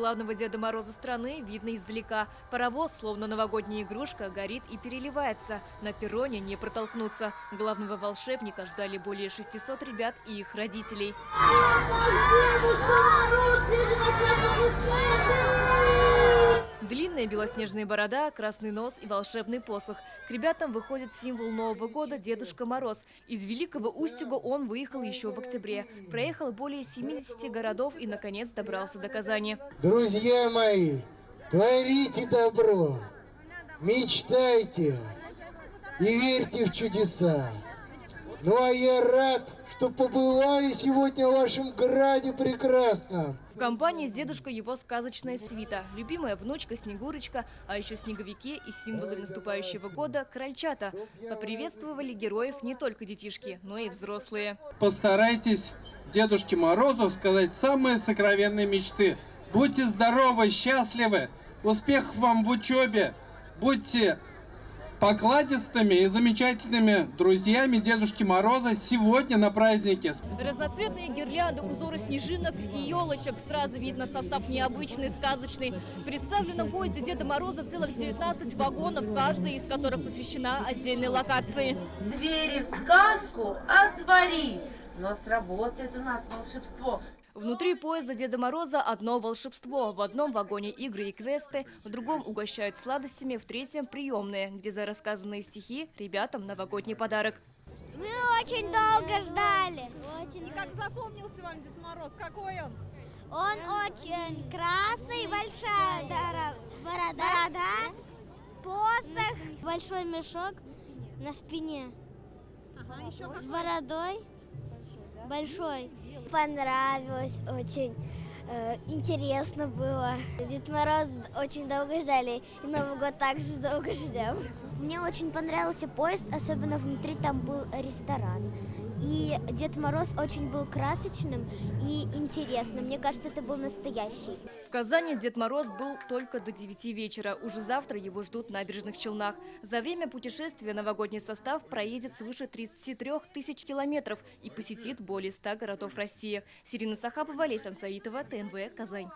главного Деда Мороза страны видно издалека. Паровоз, словно новогодняя игрушка, горит и переливается. На перроне не протолкнуться. Главного волшебника ждали более 600 ребят и их родителей. Длинная белоснежная борода, красный нос и волшебный посох. К ребятам выходит символ Нового года – Дедушка Мороз. Из Великого Устюга он выехал еще в октябре. Проехал более 70 городов и, наконец, добрался до Казани. Друзья мои, творите добро, мечтайте и верьте в чудеса. Ну а я рад, что побываю сегодня в вашем граде прекрасном. В компании с дедушкой его сказочная свита, любимая внучка Снегурочка, а еще снеговики и символы наступающего года – крольчата. Поприветствовали героев не только детишки, но и взрослые. Постарайтесь Дедушке Морозу сказать самые сокровенные мечты. Будьте здоровы, счастливы, успехов вам в учебе, будьте покладистыми и замечательными друзьями Дедушки Мороза сегодня на празднике. Разноцветные гирлянды, узоры снежинок и елочек. Сразу видно, состав необычный, сказочный. В представленном поезде Деда Мороза целых 19 вагонов, каждая из которых посвящена отдельной локации. Двери в сказку отвори, но сработает у нас волшебство. Внутри поезда Деда Мороза одно волшебство. В одном вагоне игры и квесты, в другом угощают сладостями, в третьем приемные, где за рассказанные стихи ребятам новогодний подарок. Мы очень долго ждали. И как запомнился вам Дед Мороз? Какой он? Он очень красный, большая борода, посох, большой мешок на спине, с бородой. Большой. Понравилось очень. Интересно было. Дед Мороз очень долго ждали, и Новый год также долго ждем. Мне очень понравился поезд, особенно внутри там был ресторан. И Дед Мороз очень был красочным и интересным. Мне кажется, это был настоящий. В Казани Дед Мороз был только до 9 вечера. Уже завтра его ждут в Набережных Челнах. За время путешествия новогодний состав проедет свыше 33 тысяч километров и посетит более 100 городов России. Сирина Сахапова, Леся Саитова, ТНВ, Казань.